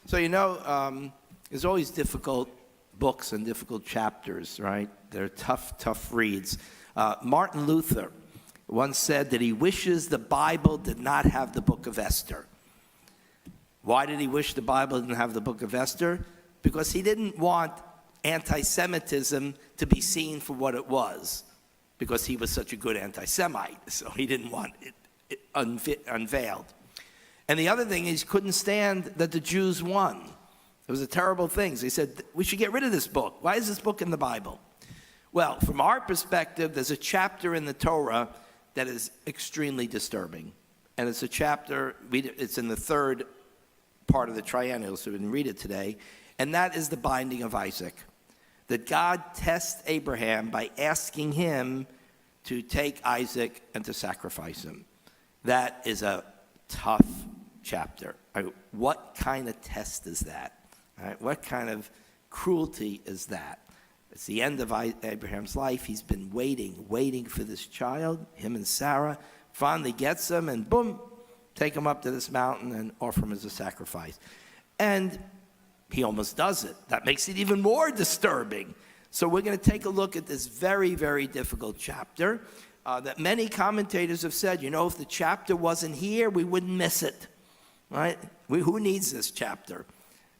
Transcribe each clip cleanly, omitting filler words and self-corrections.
So, there's always difficult books and difficult chapters, right? They're tough reads. Martin Luther once said that he wishes the Bible did not have the book of Esther. Why did he wish the Bible didn't have the book of Esther? Because he didn't want anti-Semitism to be seen for what it was, because he was such a good anti-Semite, so he didn't want it unveiled. And the other thing is, he couldn't stand that the Jews won. It was a terrible thing. So he said, we should get rid of this book. Why is this book in the Bible? Well, from our perspective, there's a chapter in the Torah that is extremely disturbing. And it's a chapter, it's in the third part of the triennial, so we didn't read it today. And that is the binding of Isaac. That God tests Abraham by asking him to take Isaac and to sacrifice him. That is a tough chapter. What kind of test is that? What kind of cruelty is that? It's the end of Abraham's life. He's been waiting for this child, him and Sarah. Finally gets him, and boom, take him up to this mountain and offer him as a sacrifice. And he almost does it. That makes it even more disturbing. So we're going to take a look at this very, very difficult chapter that many commentators have said, if the chapter wasn't here, we wouldn't miss it, right? Who needs this chapter?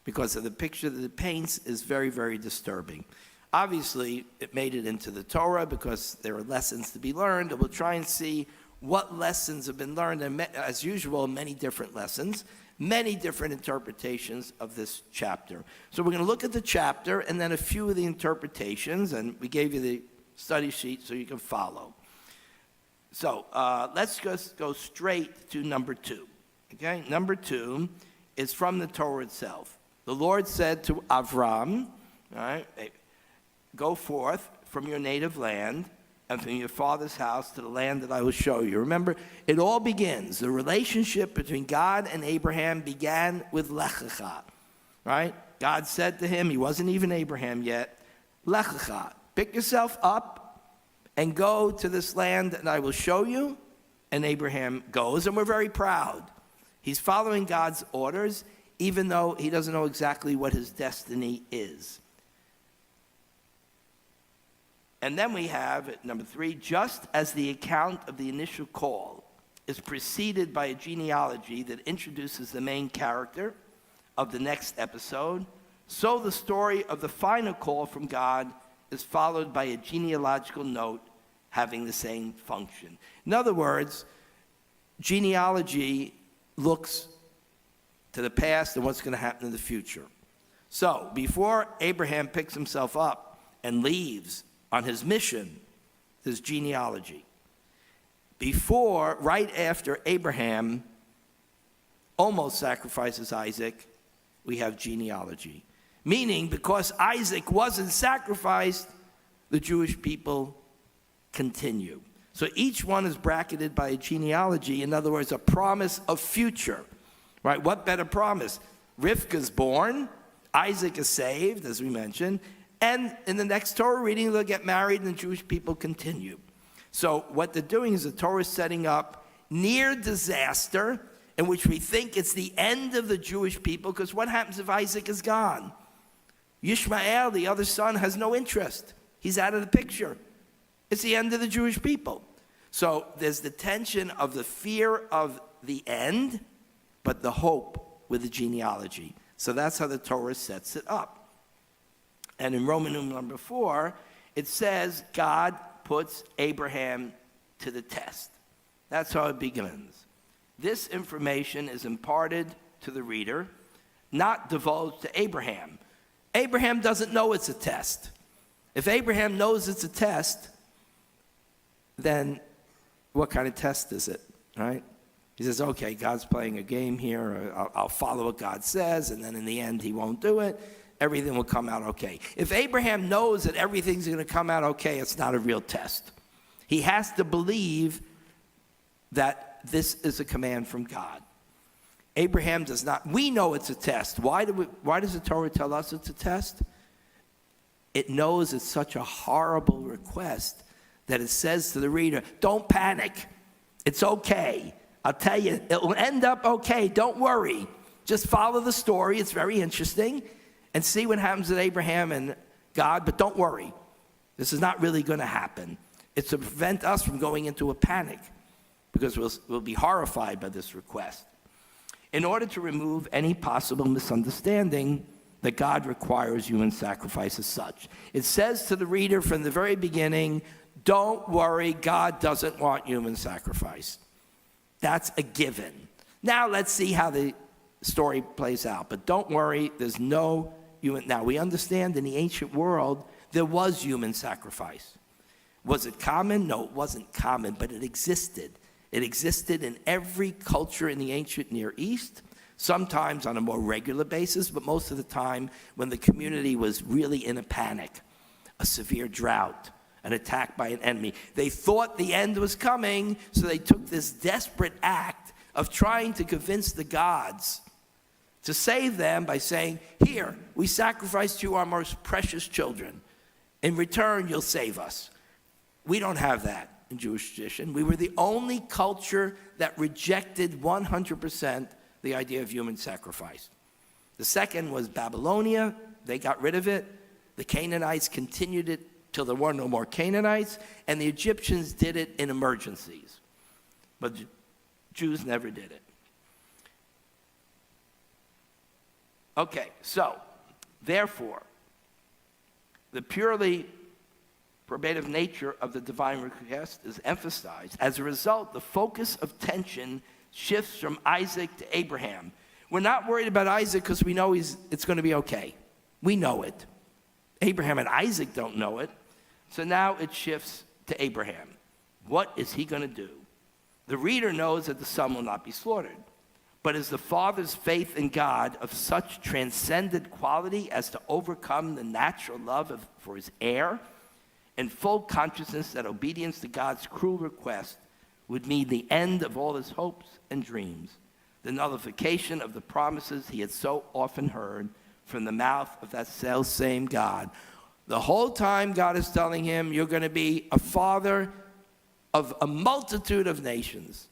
Because of the picture that it paints is very, very disturbing. Obviously, it made it into the Torah because there are lessons to be learned, and we'll try and see what lessons have been learned, and as usual, many different lessons, many different interpretations of this chapter. So we're going to look at the chapter and then a few of the interpretations, and we gave you the study sheet so you can follow. So let's just go straight to number 2. Okay, number 2 is from the Torah itself. The Lord said to Avram, all right, go forth from your native land and from your father's house to the land that I will show you. Remember, it all begins. The relationship between God and Abraham began with Lech Lecha, right? God said to him, he wasn't even Abraham yet, Lech Lecha, pick yourself up and go to this land that I will show you. And Abraham goes, and we're very proud. He's following God's orders, even though he doesn't know exactly what his destiny is. And then we have, at number 3, just as the account of the initial call is preceded by a genealogy that introduces the main character of the next episode, so the story of the final call from God is followed by a genealogical note having the same function. In other words, genealogy looks to the past and what's going to happen in the future. So, before Abraham picks himself up and leaves on his mission, there's genealogy. Right after Abraham almost sacrifices Isaac, we have genealogy. Meaning, because Isaac wasn't sacrificed, the Jewish people continue. So each one is bracketed by a genealogy, in other words, a promise of future. Right? What better promise? Rivka's born, Isaac is saved, as we mentioned, and in the next Torah reading, they'll get married and the Jewish people continue. So what they're doing is the Torah is setting up near disaster in which we think it's the end of the Jewish people, because what happens if Isaac is gone? Yishmael, the other son, has no interest. He's out of the picture. It's the end of the Jewish people. So there's the tension of the fear of the end, but the hope with the genealogy. So that's how the Torah sets it up. And in Roman numeral number 4, it says God puts Abraham to the test. That's how it begins. This information is imparted to the reader, not divulged to Abraham. Abraham doesn't know it's a test. If Abraham knows it's a test, then what kind of test is it, right? He says, okay, God's playing a game here. I'll follow what God says, and then in the end, he won't do it. Everything will come out okay. If Abraham knows that everything's going to come out okay, it's not a real test. He has to believe that this is a command from God. Abraham does not. We know it's a test. Why does the Torah tell us it's a test? It knows it's such a horrible request that it says to the reader, don't panic. It's okay. I'll tell you, it will end up okay. Don't worry. Just follow the story. It's very interesting. And see what happens with Abraham and God. But don't worry. This is not really going to happen. It's to prevent us from going into a panic, because we'll be horrified by this request. In order to remove any possible misunderstanding that God requires human sacrifice as such, it says to the reader from the very beginning, don't worry, God doesn't want human sacrifice. That's a given. Now let's see how the story plays out. But don't worry, there's no human. Now we understand in the ancient world, there was human sacrifice. Was it common? No, it wasn't common, but it existed. It existed in every culture in the ancient Near East, sometimes on a more regular basis, but most of the time when the community was really in a panic, a severe drought, an attack by an enemy. They thought the end was coming, so they took this desperate act of trying to convince the gods to save them by saying, here, we sacrificed you our most precious children. In return, you'll save us. We don't have that in Jewish tradition. We were the only culture that rejected 100% the idea of human sacrifice. The second was Babylonia. They got rid of it. The Canaanites continued it till there were no more Canaanites, and the Egyptians did it in emergencies. But the Jews never did it. Okay, so, therefore, the purely probative nature of the divine request is emphasized. As a result, the focus of tension shifts from Isaac to Abraham. We're not worried about Isaac because we know it's going to be okay. We know it. Abraham and Isaac don't know it. So now it shifts to Abraham. What is he going to do? The reader knows that the son will not be slaughtered. But is the father's faith in God of such transcendent quality as to overcome the natural love for his heir, and full consciousness that obedience to God's cruel request would mean the end of all his hopes and dreams, the nullification of the promises he had so often heard from the mouth of that self-same God? The whole time God is telling him, you're going to be a father of a multitude of nations.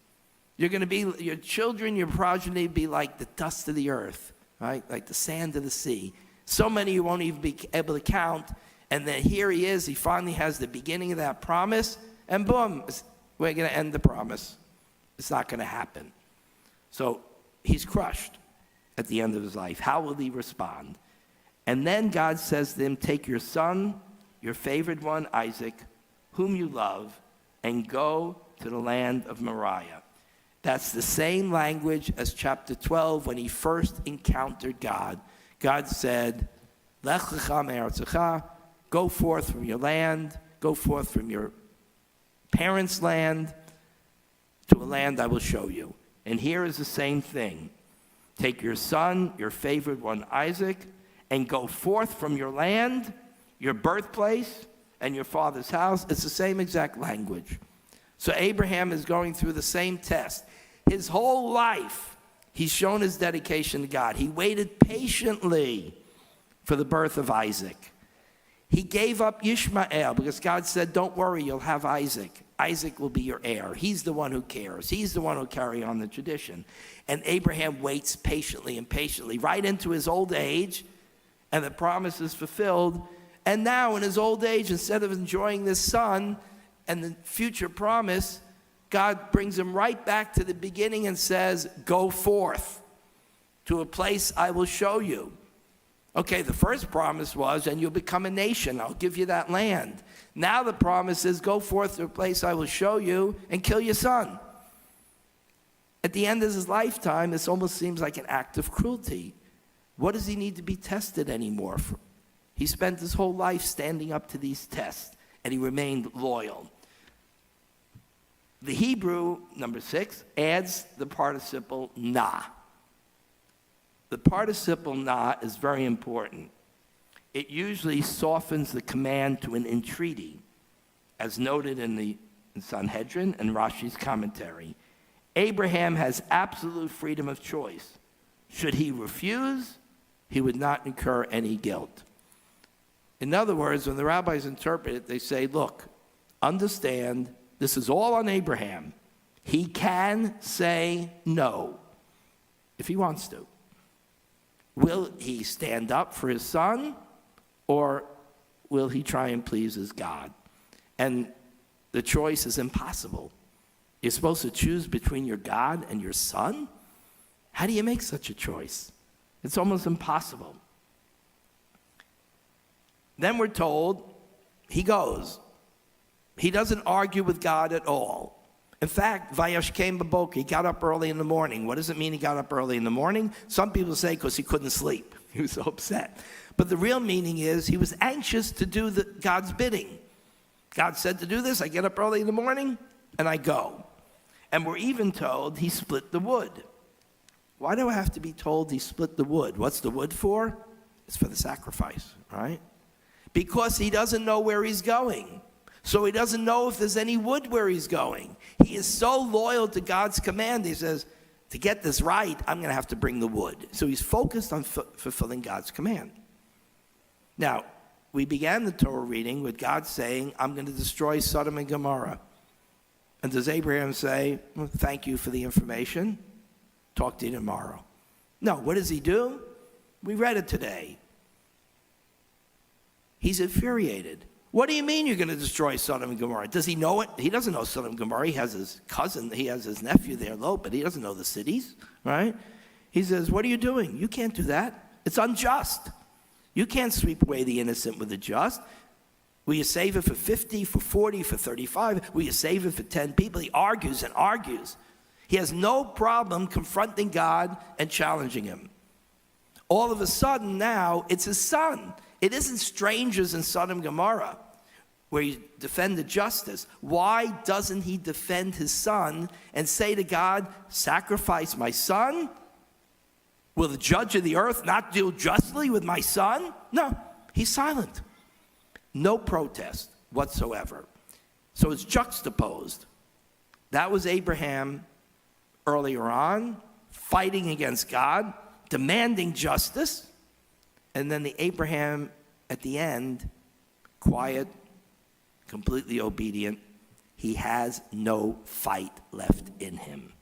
You're going to be, your children, your progeny be like the dust of the earth, right? Like the sand of the sea. So many you won't even be able to count. And then here he is, he finally has the beginning of that promise, and boom, we're going to end the promise. It's not going to happen. So he's crushed at the end of his life. How will he respond? And then God says to him, take your son, your favored one, Isaac, whom you love, and go to the land of Moriah. That's the same language as chapter 12 when he first encountered God. God said, Lech lecha me'aretzecha, go forth from your land, go forth from your parents' land to a land I will show you. And here is the same thing. Take your son, your favored one, Isaac, and go forth from your land, your birthplace, and your father's house. It's the same exact language. So Abraham is going through the same test. His whole life, he's shown his dedication to God. He waited patiently for the birth of Isaac. He gave up Ishmael because God said, don't worry, you'll have Isaac. Isaac will be your heir. He's the one who cares. He's the one who will carry on the tradition. And Abraham waits patiently and patiently right into his old age, and the promise is fulfilled. And now in his old age, instead of enjoying this son and the future promise, God brings him right back to the beginning and says, go forth to a place I will show you. Okay, the first promise was, and you'll become a nation. I'll give you that land. Now the promise is, go forth to a place I will show you and kill your son. At the end of his lifetime, this almost seems like an act of cruelty. What does he need to be tested anymore for? He spent his whole life standing up to these tests, and he remained loyal. The Hebrew, number 6, adds the participle na. The participle na is very important. It usually softens the command to an entreaty, as noted in Sanhedrin and Rashi's commentary. Abraham has absolute freedom of choice. Should he refuse, he would not incur any guilt. In other words, when the rabbis interpret it, they say, look, understand, this is all on Abraham. He can say no if he wants to. Will he stand up for his son, or will he try and please his God? And the choice is impossible. You're supposed to choose between your God and your son? How do you make such a choice? It's almost impossible. Then we're told he goes. He doesn't argue with God at all. In fact, Vayashkem b'boker, he got up early in the morning. What does it mean he got up early in the morning? Some people say because he couldn't sleep. He was so upset. But the real meaning is he was anxious to do God's bidding. God said to do this. I get up early in the morning and I go. And we're even told he split the wood. Why do I have to be told he split the wood? What's the wood for? It's for the sacrifice, right? Because he doesn't know where he's going. So he doesn't know if there's any wood where he's going. He is so loyal to God's command. He says, to get this right, I'm going to have to bring the wood. So he's focused on fulfilling God's command. Now, we began the Torah reading with God saying, I'm going to destroy Sodom and Gomorrah. And does Abraham say, well, thank you for the information. Talk to you tomorrow. No, what does he do? We read it today. He's infuriated. What do you mean you're going to destroy Sodom and Gomorrah? Does he know it? He doesn't know Sodom and Gomorrah. He has his cousin, he has his nephew there, Lot, but he doesn't know the cities, right? He says, what are you doing? You can't do that. It's unjust. You can't sweep away the innocent with the just. Will you save it for 50, for 40, for 35? Will you save it for 10 people? He argues and argues. He has no problem confronting God and challenging him. All of a sudden now, it's his son. It isn't strangers in Sodom and Gomorrah where you defend the justice. Why doesn't he defend his son and say to God, sacrifice my son? Will the judge of the earth not deal justly with my son? No, he's silent. No protest whatsoever. So it's juxtaposed. That was Abraham earlier on, fighting against God, demanding justice. And then the Abraham at the end, quiet, completely obedient. He has no fight left in him.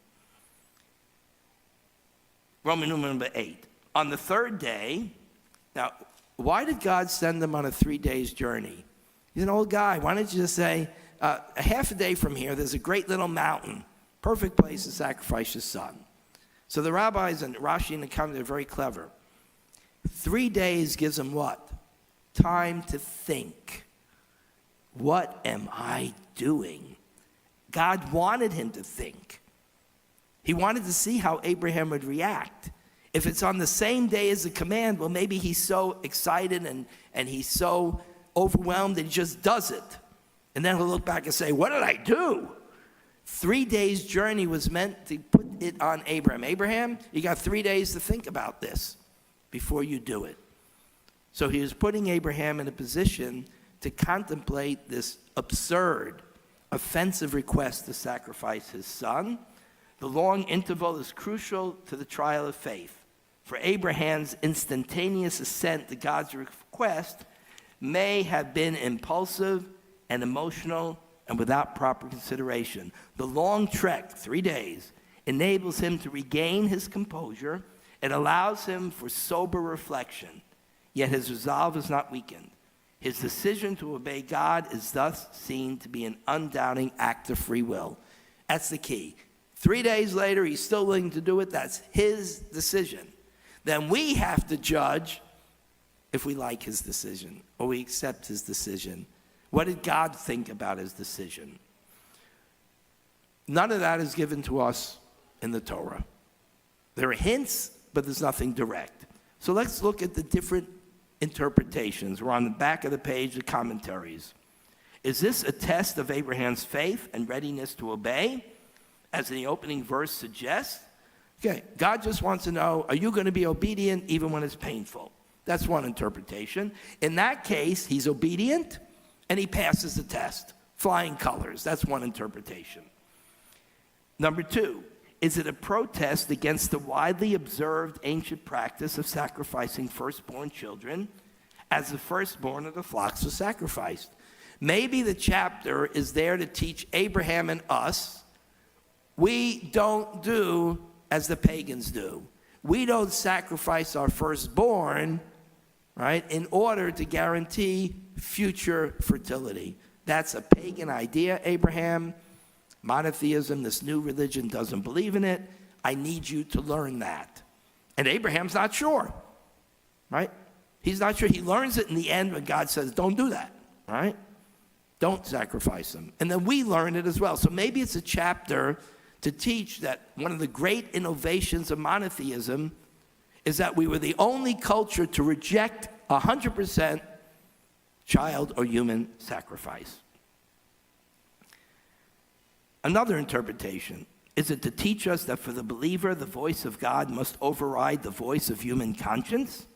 Roman numeral number 8. On the third day, now, why did God send them on a 3 days journey? He's an old guy. Why don't you just say, a half a day from here, there's a great little mountain. Perfect place to sacrifice your son. So the rabbis and Rashi and the commentators are very clever. 3 days gives him what? Time to think. What am I doing? God wanted him to think. He wanted to see how Abraham would react. If it's on the same day as the command, well, maybe he's so excited and he's so overwhelmed that he just does it. And then he'll look back and say, what did I do? 3 days' journey was meant to put it on Abraham. Abraham, you got 3 days to think about this before you do it. So he was putting Abraham in a position to contemplate this absurd, offensive request to sacrifice his son. The long interval is crucial to the trial of faith. For Abraham's instantaneous assent to God's request may have been impulsive and emotional and without proper consideration. The long trek, 3 days, enables him to regain his composure. It allows him for sober reflection, yet his resolve is not weakened. His decision to obey God is thus seen to be an undoubting act of free will. That's the key. 3 days later, he's still willing to do it. That's his decision. Then we have to judge if we like his decision or we accept his decision. What did God think about his decision? None of that is given to us in the Torah. There are hints, but there's nothing direct. So let's look at the different interpretations. We're on the back of the page, the commentaries. Is this a test of Abraham's faith and readiness to obey, as the opening verse suggests? Okay, God just wants to know, are you going to be obedient even when it's painful? That's one interpretation. In that case, he's obedient and he passes the test. Flying colors, that's one interpretation. Number two, is it a protest against the widely observed ancient practice of sacrificing firstborn children as the firstborn of the flocks was sacrificed? Maybe the chapter is there to teach Abraham and us, we don't do as the pagans do. we don't sacrifice our firstborn, right, in order to guarantee future fertility. That's a pagan idea, Abraham. Monotheism, this new religion, doesn't believe in it. I need you to learn that. And Abraham's not sure, right? He's not sure. He learns it in the end when God says, don't do that, right? Don't sacrifice them. And then we learn it as well. So maybe it's a chapter to teach that one of the great innovations of monotheism is that we were the only culture to reject 100% child or human sacrifice. Another interpretation is it to teach us that for the believer, the voice of God must override the voice of human conscience,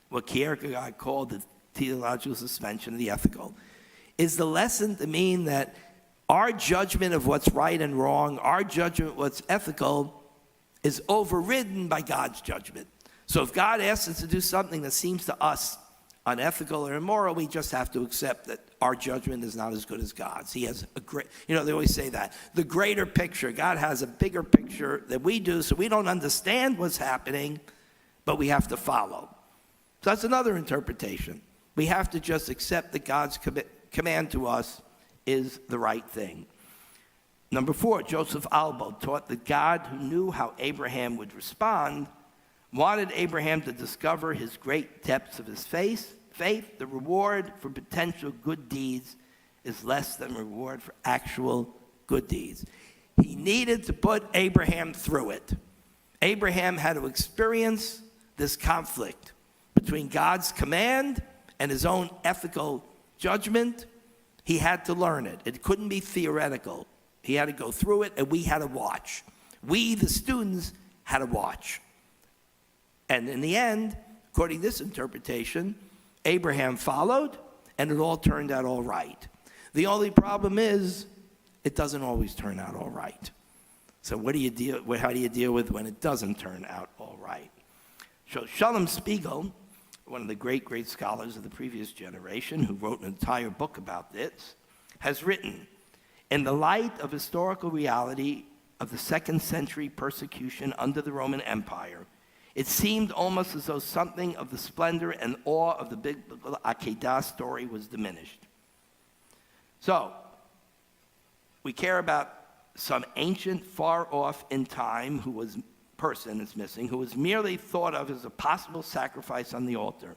what Kierkegaard called the theological suspension of the ethical. Is the lesson to mean that our judgment of what's right and wrong, our judgment of what's ethical, is overridden by God's judgment? So if God asks us to do something that seems to us unethical or immoral, we just have to accept that our judgment is not as good as God's. He has a great, they always say that, the greater picture. God has a bigger picture than we do, so we don't understand what's happening, but we have to follow. So that's another interpretation. We have to just accept that God's command to us is the right thing. Number 4, Joseph Albo taught that God, who knew how Abraham would respond, wanted Abraham to discover his great depths of his faith. The reward for potential good deeds is less than reward for actual good deeds. He needed to put Abraham through it. Abraham had to experience this conflict between God's command and his own ethical judgment. He had to learn it. It couldn't be theoretical. He had to go through it, and we had to watch. We, the students, had to watch. And in the end, according to this interpretation, Abraham followed, and it all turned out all right. The only problem is, it doesn't always turn out all right. So how do you deal with when it doesn't turn out all right? So Shalom Spiegel, one of the great scholars of the previous generation, who wrote an entire book about this, has written, in the light of historical reality of the 2nd century persecution under the Roman Empire, it seemed almost as though something of the splendor and awe of the biblical Akedah story was diminished. So, we care about some ancient, far off in time person is missing, who was merely thought of as a possible sacrifice on the altar,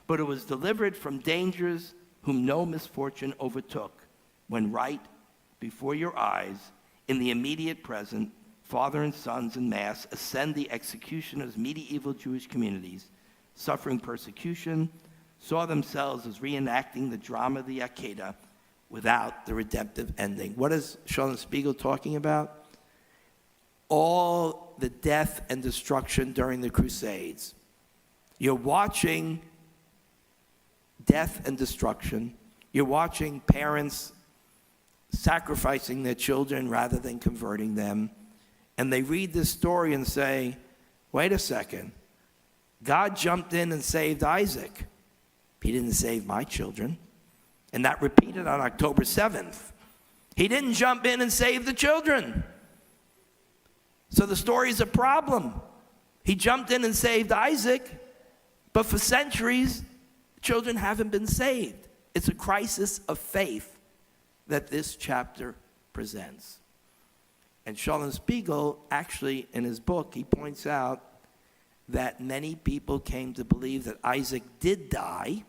but who was delivered from dangers whom no misfortune overtook, when right before your eyes, in the immediate present, father and sons en masse ascend the executioners' medieval Jewish communities, suffering persecution, saw themselves as reenacting the drama of the Akedah without the redemptive ending. What is Shalom Spiegel talking about? All the death and destruction during the Crusades. You're watching death and destruction. You're watching parents sacrificing their children rather than converting them. And they read this story and say, wait a second, God jumped in and saved Isaac. He didn't save my children. And that repeated on October 7th. He didn't jump in and save the children. So the story is a problem. He jumped in and saved Isaac, but for centuries, children haven't been saved. It's a crisis of faith that this chapter presents. And Shalom Spiegel, actually, in his book, he points out that many people came to believe that Isaac did die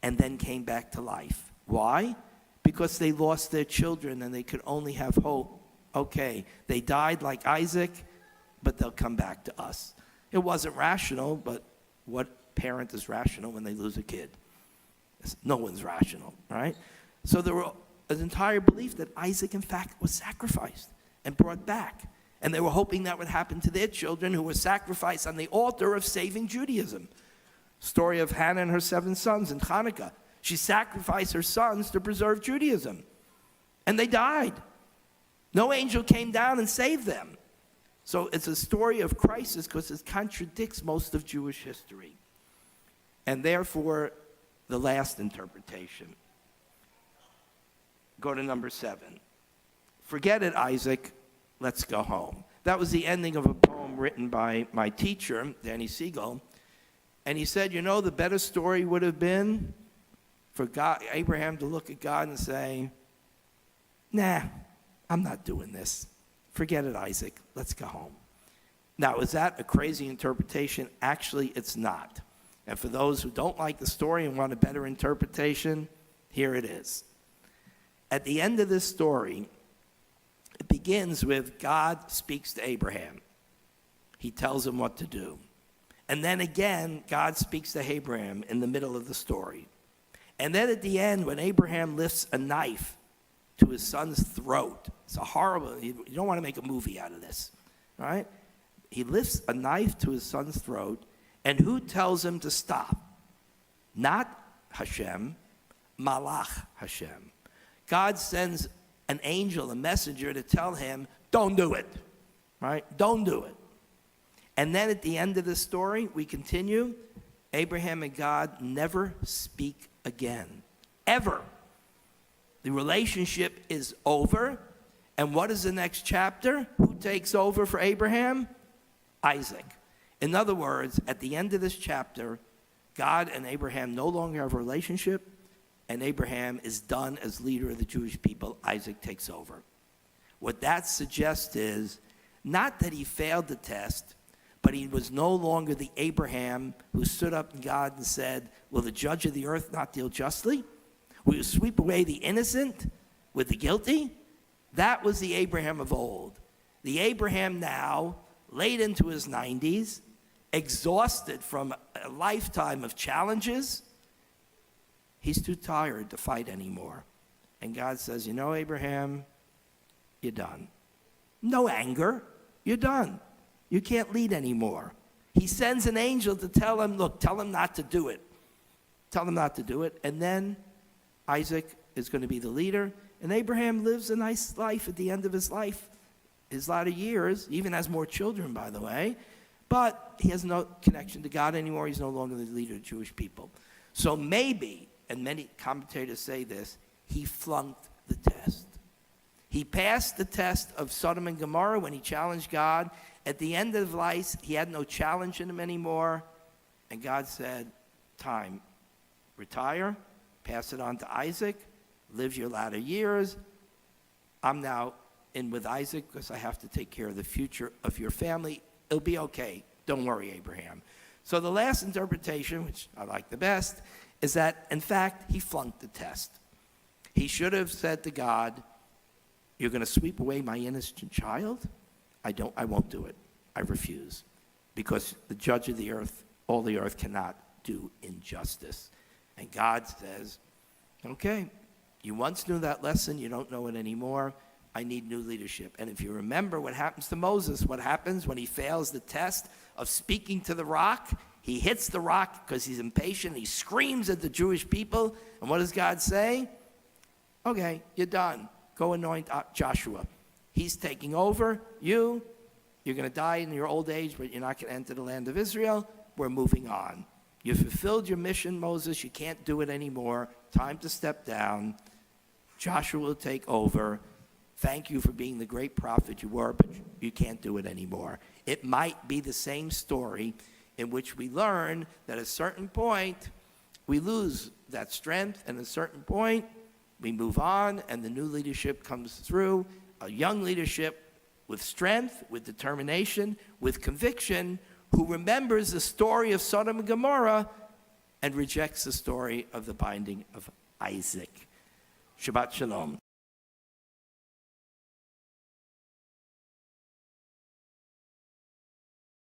and then came back to life. Why? Because they lost their children and they could only have hope. Okay, they died like Isaac, but they'll come back to us. It wasn't rational, but what parent is rational when they lose a kid? No one's rational, right? So there was an entire belief that Isaac, in fact, was sacrificed and brought back. And they were hoping that would happen to their children who were sacrificed on the altar of saving Judaism. Story of Hannah and her 7 sons in Hanukkah. She sacrificed her sons to preserve Judaism. And they died. No angel came down and saved them. So it's a story of crisis because it contradicts most of Jewish history. And therefore, the last interpretation. Go to number 7. Forget it, Isaac. Let's go home. That was the ending of a poem poem written by my teacher, Danny Siegel, and he said, the better story would have been for Abraham to look at God and say, nah, I'm not doing this. Forget it, Isaac. Let's go home. Now, is that a crazy interpretation? Actually, it's not. And for those who don't like the story and want a better interpretation, here it is. At the end of this story, it begins with God speaks to Abraham. He tells him what to do. And then again, God speaks to Abraham in the middle of the story. And then at the end, when Abraham lifts a knife to his son's throat, it's a horrible, you don't want to make a movie out of this, right? He lifts a knife to his son's throat, and who tells him to stop? Not Hashem, Malach Hashem. God sends an angel, a messenger, to tell him, don't do it, right? Don't do it. And then at the end of the story, we continue, Abraham and God never speak again, ever. The relationship is over, and what is the next chapter? Who takes over for Abraham? Isaac. In other words, at the end of this chapter, God and Abraham no longer have a relationship, and Abraham is done as leader of the Jewish people. Isaac takes over. What that suggests is not that he failed the test, but he was no longer the Abraham who stood up to God and said, will the judge of the earth not deal justly? Will you sweep away the innocent with the guilty? That was the Abraham of old. The Abraham now, late into his 90s, exhausted from a lifetime of challenges, he's too tired to fight anymore. And God says, Abraham, you're done. No anger, you're done. You can't lead anymore. He sends an angel to tell him, look, tell him not to do it. Tell him not to do it. And then Isaac is going to be the leader. And Abraham lives a nice life at the end of his life. His latter years, he even has more children, by the way. But he has no connection to God anymore. He's no longer the leader of the Jewish people. So maybe, and many commentators say this, he flunked the test. He passed the test of Sodom and Gomorrah when he challenged God. At the end of life, he had no challenge in him anymore. And God said, time, retire, pass it on to Isaac, live your latter years. I'm now in with Isaac because I have to take care of the future of your family. It'll be okay. Don't worry, Abraham. So the last interpretation, which I like the best, is that, in fact, he flunked the test. He should have said to God, you're going to sweep away my innocent child? I won't do it. I refuse. Because the judge of the earth, all the earth cannot do injustice. And God says, okay, you once knew that lesson, you don't know it anymore. I need new leadership. And if you remember what happens to Moses, what happens when he fails the test of speaking to the rock, he hits the rock because he's impatient. He screams at the Jewish people. And what does God say? Okay, you're done. Go anoint Joshua. He's taking over. You're going to die in your old age, but you're not going to enter the land of Israel. We're moving on. You fulfilled your mission, Moses. You can't do it anymore. Time to step down. Joshua will take over. Thank you for being the great prophet you were, but you can't do it anymore. It might be the same story in which we learn that at a certain point, we lose that strength, and at a certain point, we move on, and the new leadership comes through, a young leadership with strength, with determination, with conviction, who remembers the story of Sodom and Gomorrah and rejects the story of the binding of Isaac. Shabbat Shalom.